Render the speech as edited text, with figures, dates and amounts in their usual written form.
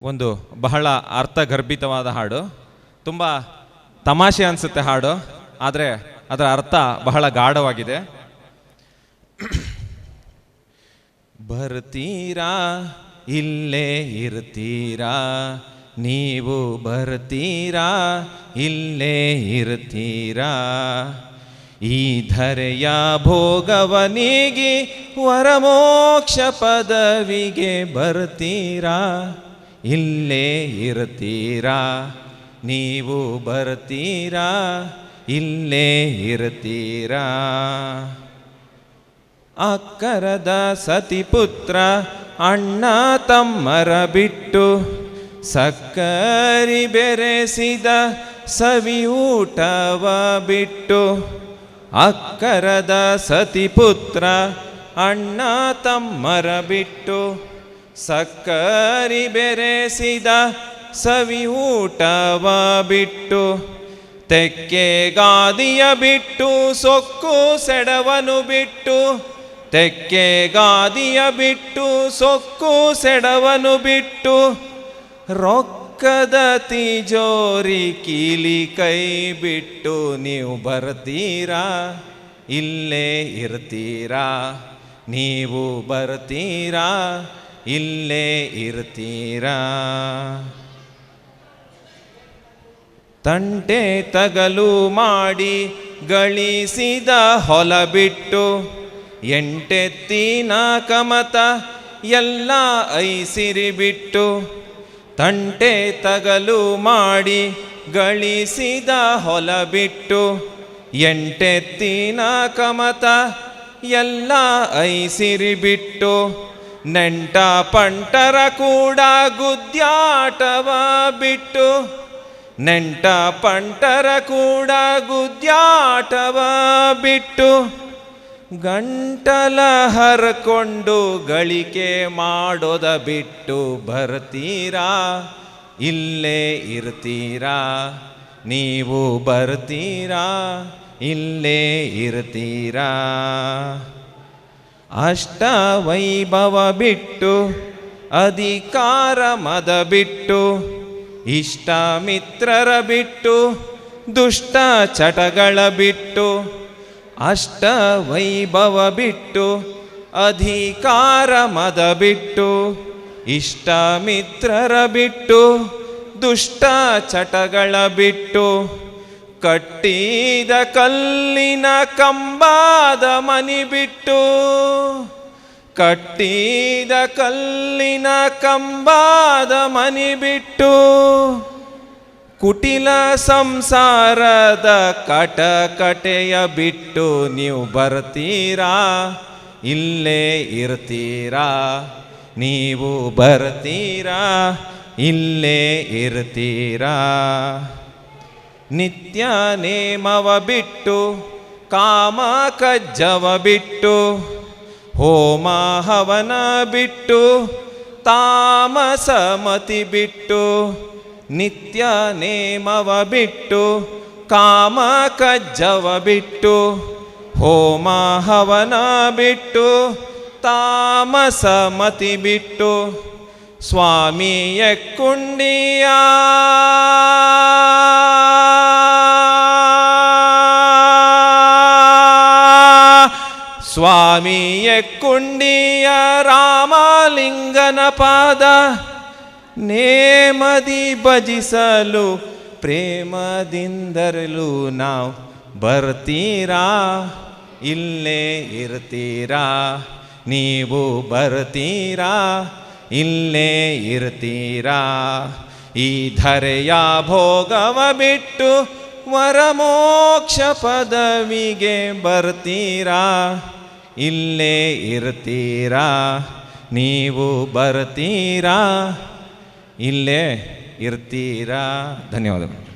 ಒಂದು ಬಹಳ ಅರ್ಥಗರ್ಭಿತವಾದ ಹಾಡು. ತುಂಬ ತಮಾಷೆ ಅನಿಸುತ್ತೆ ಹಾಡು, ಆದರೆ ಅದರ ಅರ್ಥ ಬಹಳ ಗಾಢವಾಗಿದೆ. ಬರ್ತೀರಾ ಇಲ್ಲೇ ಇರ್ತೀರಾ, ನೀವು ಬರ್ತೀರಾ ಇಲ್ಲೇ ಇರ್ತೀರಾ, ಈ ಧರೆಯ ಭೋಗವನಿಗೆ ವರಮೋಕ್ಷ ಪದವಿಗೆ ಬರ್ತೀರಾ ಇಲ್ಲೇ ಇರ್ತೀರಾ, ನೀವು ಬರ್ತೀರಾ ಇಲ್ಲೇ ಇರ್ತೀರಾ. ಅಕ್ಕರದ ಸತಿಪುತ್ರ ಅಣ್ಣ ತಮ್ಮರ ಬಿಟ್ಟು, ಸಕ್ಕರಿ ಬೆರೆಸಿದ ಸವಿಯೂಟವ ಬಿಟ್ಟು. ಅಕ್ಕರದ ಸತಿಪುತ್ರ ಅಣ್ಣ ತಮ್ಮರ ಬಿಟ್ಟು, ಸಕ್ಕರಿ ಬೆರೆಸಿದ ಸವಿಯೂಟವ ಬಿಟ್ಟು. ತೆಕ್ಕೆ ಗಾದಿಯ ಬಿಟ್ಟು ಸೊಕ್ಕು ಸೆಡವನು ಬಿಟ್ಟು, ತೆಕ್ಕೆ ಗಾದಿಯ ಬಿಟ್ಟು ಸೊಕ್ಕು ಸೆಡವನು ಬಿಟ್ಟು. ರೊಕ್ಕದ ತಿಜೋರಿ ಕೀಲಿ ಕೈ ಬಿಟ್ಟು, ನೀವು ಬರ್ತೀರಾ ಇಲ್ಲೇ ಇರ್ತೀರಾ, ನೀವು ಬರ್ತೀರಾ ಇಲ್ಲೇ ಇರ್ತೀರಾ. ತಂಟೆ ತಗಲು ಮಾಡಿ ಗಳಿಸಿದ ಹೊಲ ಬಿಟ್ಟು, ಎಂಟೆತ್ತಿನ ಕಮತ ಎಲ್ಲ ಐಸಿರಿ ಬಿಟ್ಟು. ತಂಟೆ ತಗಲು ಮಾಡಿ ಗಳಿಸಿದ ಹೊಲ ಬಿಟ್ಟು, ಎಂಟೆತ್ತಿನ ಕಮತ ಎಲ್ಲ ಐಸಿರಿ ಬಿಟ್ಟು. ನೆಂಟ ಪಂಟರ ಕೂಡ ಗುದ್ಯಾಟವ ಬಿಟ್ಟು, ನೆಂಟ ಪಂಟರ ಕೂಡ ಗುದ್ಯಾಟವ ಬಿಟ್ಟು. ಗಂಟಲ ಹರ್ಕೊಂಡು ಗಳಿಕೆ ಮಾಡೋದ ಬಿಟ್ಟು, ಬರ್ತೀರಾ ಇಲ್ಲೇ ಇರ್ತೀರಾ, ನೀವು ಬರ್ತೀರಾ ಇಲ್ಲೇ ಇರ್ತೀರಾ. ಅಷ್ಟ ವೈಭವ ಬಿಟ್ಟು, ಅಧಿಕಾರ ಮದ ಬಿಟ್ಟು, ಇಷ್ಟ ಮಿತ್ರರ ಬಿಟ್ಟು, ದುಷ್ಟ ಚಟಗಳ ಬಿಟ್ಟು. ಅಷ್ಟ ವೈಭವ ಬಿಟ್ಟು, ಅಧಿಕಾರ ಮದ ಬಿಟ್ಟು, ಇಷ್ಟ ಮಿತ್ರರ ಬಿಟ್ಟು, ದುಷ್ಟ ಚಟಗಳ ಬಿಟ್ಟು. ಕಟ್ಟಿದ ಕಲ್ಲಿನ ಕಂಬಾದ ಮನಿ ಬಿಟ್ಟು, ಕಟ್ಟಿದ ಕಲ್ಲಿನ ಕಂಬಾದ ಮನಿ ಬಿಟ್ಟು. ಕುಟಿಲ ಸಂಸಾರದ ಕಟಕಟೆಯ ಬಿಟ್ಟು, ನೀವು ಬರ್ತೀರಾ ಇಲ್ಲೇ ಇರ್ತೀರಾ, ನೀವು ಬರ್ತೀರಾ ಇಲ್ಲೇ ಇರ್ತೀರಾ. ನಿತ್ಯ ನೇಮವ ಬಿಟ್ಟು, ಕಾಮ ಕಜ್ಜವ ಬಿಟ್ಟು, ಹೋಮ ಹವನ ಬಿಟ್ಟು, ತಾಮಸ ಮತಿ ಬಿಟ್ಟು. ನಿತ್ಯ ನೇಮವ ಬಿಟ್ಟು, ಕಾಮ ಕಜ್ಜವ ಬಿಟ್ಟು, ಹೋಮ ಹವನ ಬಿಟ್ಟು, ತಾಮಸ ಮತಿ ಬಿಟ್ಟು. ಸ್ವಾಮಿಯ ಕುಂಡಿಯ ಸ್ವಾಮಿಯ ಕುಂಡಿಯ ರಾಮಲಿಂಗನ ಪಾದ, ನೇಮದಿ ಭಜಿಸಲು ಪ್ರೇಮದಿಂದರಲು ನಾವು ಬರ್ತೀರಾ ಇಲ್ಲೇ ಇರ್ತೀರಾ, ನೀವು ಬರ್ತೀರಾ ಇಲ್ಲೇ ಇರ್ತೀರಾ. ಈ ಧರೆಯ ಭೋಗವ ಬಿಟ್ಟು, ವರಮೋಕ್ಷ ಪದವಿಗೆ ಬರ್ತೀರಾ ಇಲ್ಲೇ ಇರ್ತೀರಾ, ನೀವು ಬರ್ತೀರಾ ಇಲ್ಲೇ ಇರ್ತೀರಾ. ಧನ್ಯವಾದಗಳು.